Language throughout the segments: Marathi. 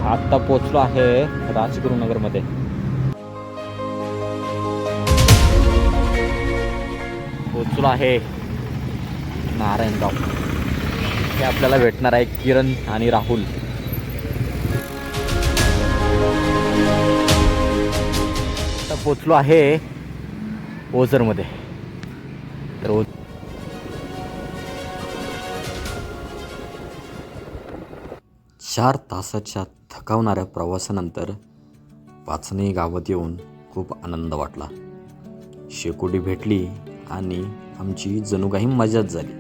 आत्ता पोचलो आहे राजगुरुनगरमध्ये. पोचलो आहे नारायणगाव. हे आपल्याला भेटणार आहे किरण आणि राहुल. आता पोचलो आहे ओझरमध्ये. तर 4 तासाच्या थकावणाऱ्या प्रवासानंतर पाचणे गावात येऊन खूप आनंद वाटला. शेकोटी भेटली आणि आमची जणू काही मजाच झाली.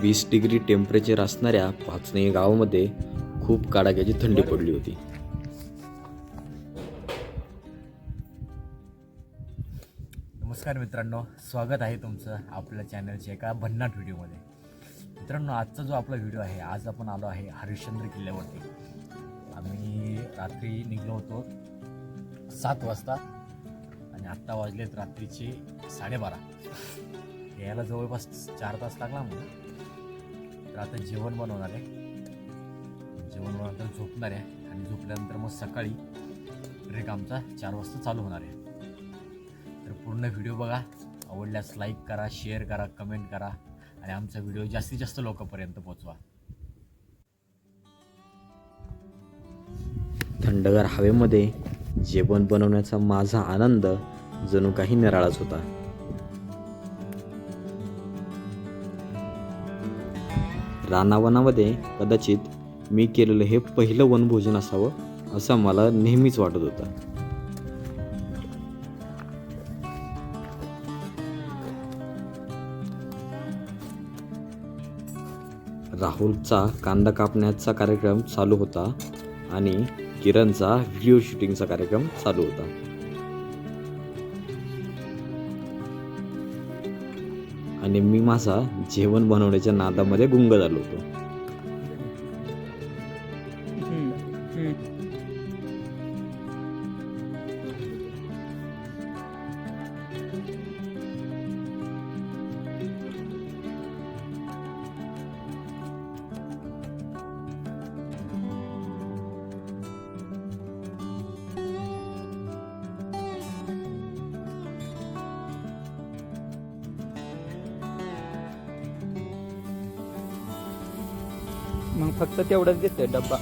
20 डिग्री टेम्परेचर असणाऱ्या पाचणे गावामध्ये खूप कडाक्याची थंडी पडली होती. नमस्कार मित्रांनो, स्वागत आहे तुमचं आपल्या चॅनलच्या एका भन्नाट व्हिडिओमध्ये. मित्रांनो, आजचा जो आपला व्हिडिओ आहे, आज आपण आलो आहे हरिश्चंद्र किल्ल्यावरती. आम्ही रात्री निघलो होतो 7 वाजता आणि आत्ता वाजलेत रात्रीचे 12:30. यायला जवळपास 4 तास लागला म्हणून. तर आता जेवण बनवणार आहे. जेवण बनवल्यानंतर झोपणार आहे आणि झोपल्यानंतर मग सकाळी ट्रेक आमचा 4 वाजता चालू होणार आहे. तर पूर्ण व्हिडिओ बघा. आवडल्यास लाईक करा, शेअर करा, कमेंट करा आणि आमचा व्हिडिओ जास्तीत जास्त लोकांपर्यंत पोहोचवा. थंडगार हवेमध्ये जेवण बनवण्याचा माझा आनंद जणू काही निराळाच होता. रानावनामध्ये कदाचित मी केलेलं हे पहिलं वनभोजन असावं असं मला नेहमीच वाटत होतं. राहुलचा कांदा कापण्याचा कार्यक्रम चालू होता आणि किरणचा व्हिडिओ शूटिंगचा कार्यक्रम चालू होता. आणि मी माझा जेवण बनवण्याच्या नादामध्ये गुंग झालो होतो. मग फक्त तेवढंच देतोय डब्बा.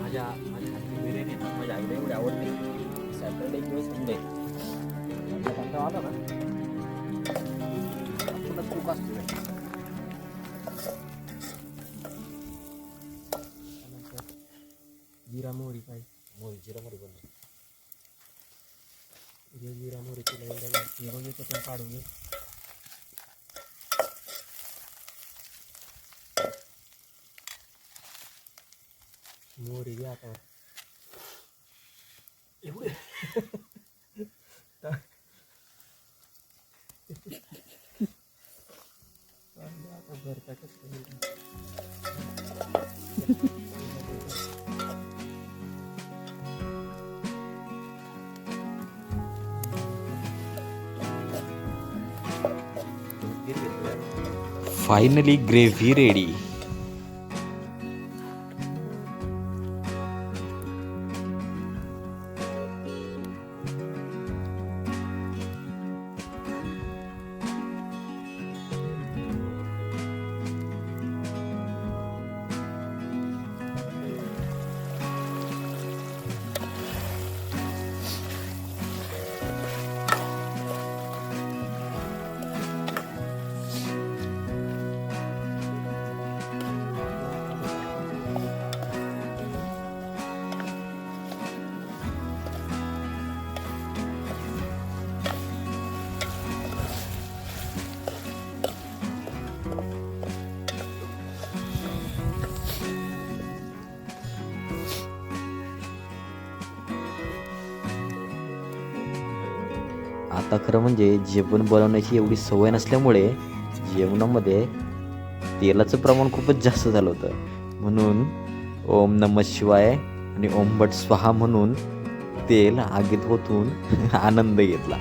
माझ्या हातची बिर्याणी ना माझ्या आईला एवढी आवडते. सॅटर्डे किंवा संडे आला ना पुन्हा तूप असतो. जिरा मोहरी पाहिजे. जिरा मोहरी बनतो. जिरा मोहरी केलं काढून घे. मोहरी घ्या आता. एवढे आता भरता कसं फायनली ग्रेव्ही रेडी. आता खरं म्हणजे जेवण बनवण्याची एवढी सवय नसल्यामुळे जेवणामध्ये तेलाचं प्रमाण खूपच जास्त झालं होतं. म्हणून ओम नमः शिवाय आणि ओम भट स्वाहा म्हणून तेल आगीत ओतून आनंद घेतला.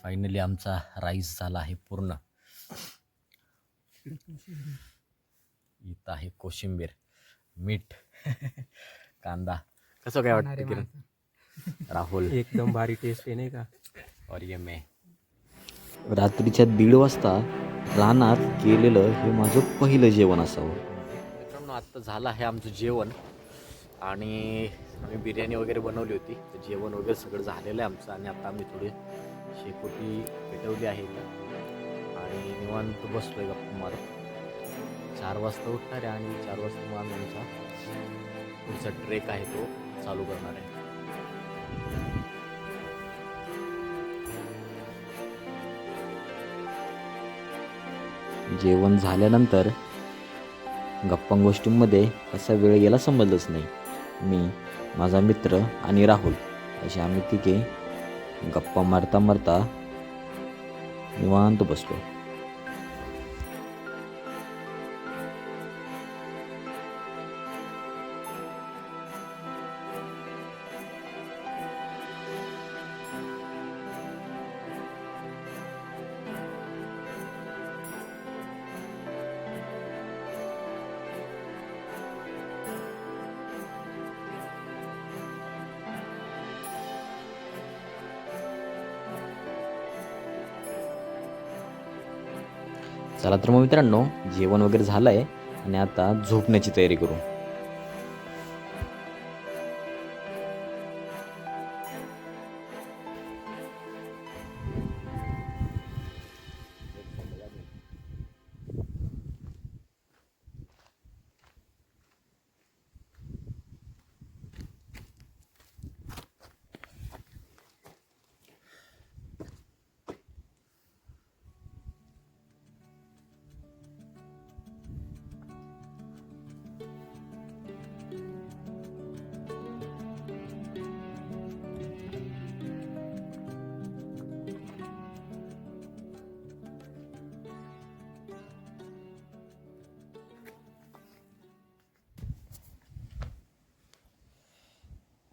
फायनली आमचा राईस झाला आहे पूर्ण. इथं आहे कोशिंबीर, मीठ, कांदा. कसं काय वाटतं किरण? राहुल एकदम भारी टेस्ट आहे नाही का. और ये मैं. रात्रीच्या 1:30 वाजता रानात केलेलं हे माझं पहिलं जेवण असावं. मित्रांनो, आत्ता झालं आहे आमचं जेवण आणि आम्ही बिर्याणी वगैरे बनवली होती. तर जेवण वगैरे सगळं झालेलं आहे आमचं आणि आता आम्ही थोडी शेकोटी पेटवली आहे इथं आणि निवांत बसलोय गप्पा मारत. 4 वाजता उठणार आहे आणि 4 वाजता मग आम्ही आमचा पुढचा ट्रेक आहे तो चालू करणार आहे. जेवण झाल्यानंतर गप्पा गोष्टींमध्ये कसा वेळ गेला समजलंच नाही. मी, माझा मित्र आणि राहुल असे आम्ही तिघे गप्पा मारता मारता निवांत बसलो. चला तर मग मित्रांनो, जेवण वगैरे झालं आहे आणि आता झोपण्याची तयारी करू.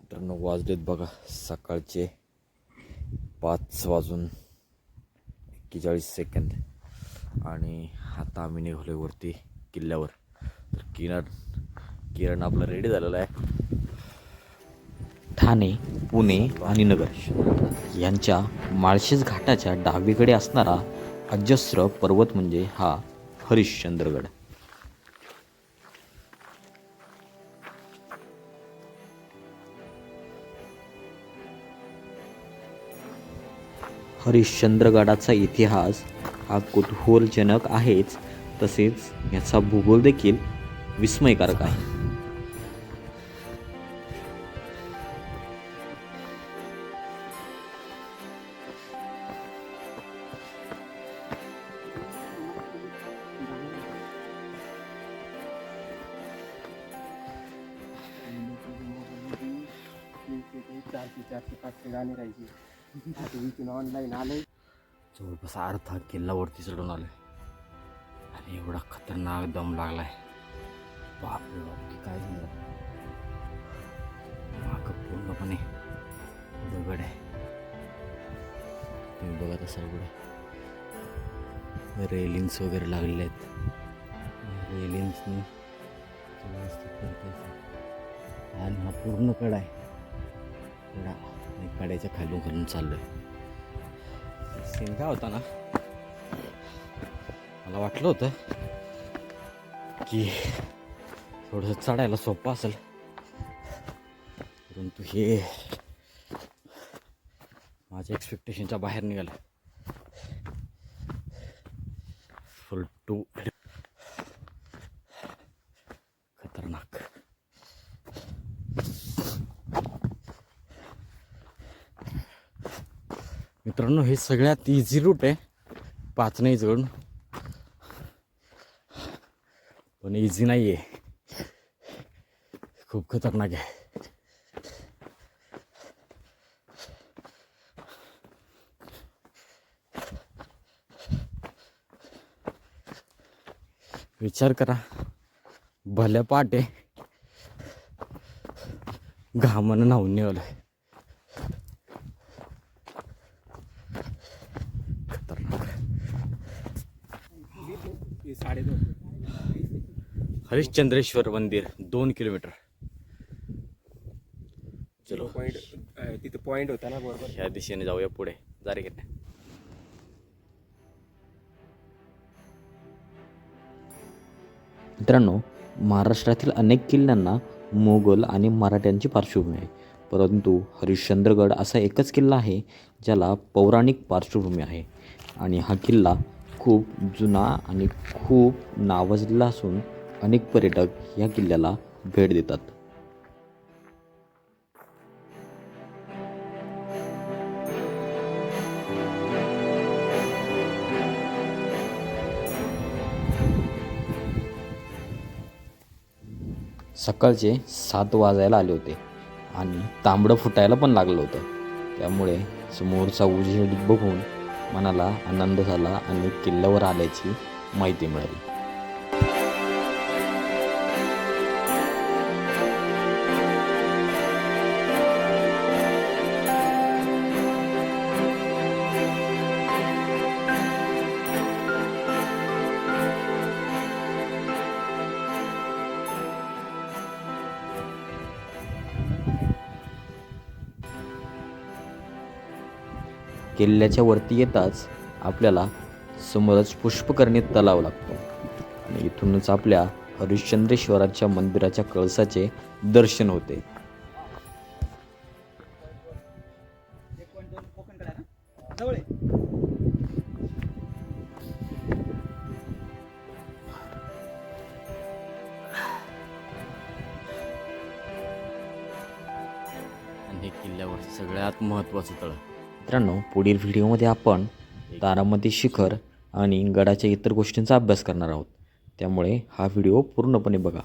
मित्रांनो, वाजलेत बघा सकाळचे 5:41 आणि आता आम्ही निघालोय वरती किल्ल्यावर. तर किरण आपला रेडी झालेला आहे. ठाणे, पुणे आणि नगर यांच्या माळशेज घाटाच्या डावीकडे असणारा अजस्र पर्वत म्हणजे हा हरिश्चंद्रगड. हरिश्चंद्रगडाचा इतिहास हा कुतूहलजनक आहेच, तसेच याचा भूगोल देखील विस्मयकारक आहे. चारशे 500 गाणी राहायची. आता इथून ऑनलाईन आलंय. जवळपास अर्धा किल्ल्यावरती चढून आलोय आणि एवढा खतरनाक दम लागलाय. बापरे बाप, की काय झालं. मागं पूर्णपणे दगड आहे. तुम्ही बघत असाल पुढे रेलिंग्स वगैरे लागलेले आहेत. रेलिंग्सनी व्यवस्थित करता आणि हा पूर्ण कडा आहे. कडा आणि कड्याच्या खालून चाललोय. सीन काय होता ना, मला वाटलं होतं की थोडंसं चढायला सोपं असेल, परंतु हे माझ्या एक्सपेक्टेशनच्या बाहेर निघालं. फुल टू खतरनाक. मित्रांनो, हे सगळ्यात इझी रूट आहे पाचनाईजवळून, पण इझी नाही आहे, खूप खतरनाक आहे. विचार करा, भल्या पहाटे घामानं न्हावून निघालं. खतरनाक. 2.5 हरिश्चंद्रेश्वर मंदिर 2 किलोमीटर. चलो पॉईंट तिथे पॉईंट होता ना बरोबर. ह्या दिशेने जाऊया पुढे. जा रे किती. मित्रांनो, महाराष्ट्रातील अनेक किल्ल्यांना मोगल आणि मराठ्यांची पार्श्वभूमी आहे, परंतु हरिश्चंद्रगड असा एकच किल्ला आहे ज्याला पौराणिक पार्श्वभूमी आहे. आणि हा किल्ला खूप जुना आणि खूप नावाजलेला असून अनेक पर्यटक या किल्ल्याला भेट देतात. सकाळचे 7 वाजायला आले होते आणि तांबडं फुटायला पण लागलं होतं. त्यामुळे समोरचा उजेड बघून मनाला आनंद झाला आणि किल्ल्यावर आल्याची माहिती मिळाली. किल्ल्याच्या वरती येताच आपल्याला समोरच पुष्पकर्णी तलाव लागतो आणि इथूनच आपल्या हरिश्चंद्रेश्वराच्या मंदिराच्या कळसाचे दर्शन होते. आणि हे किल्ल्यावरचं सगळ्यात महत्त्वाचं तळ. मित्रांनो, पुढील व्हिडिओमध्ये आपण तारामती शिखर आणि गडाच्या इतर गोष्टींचा अभ्यास करणार आहोत, त्यामुळे हा व्हिडिओ पूर्णपणे बघा.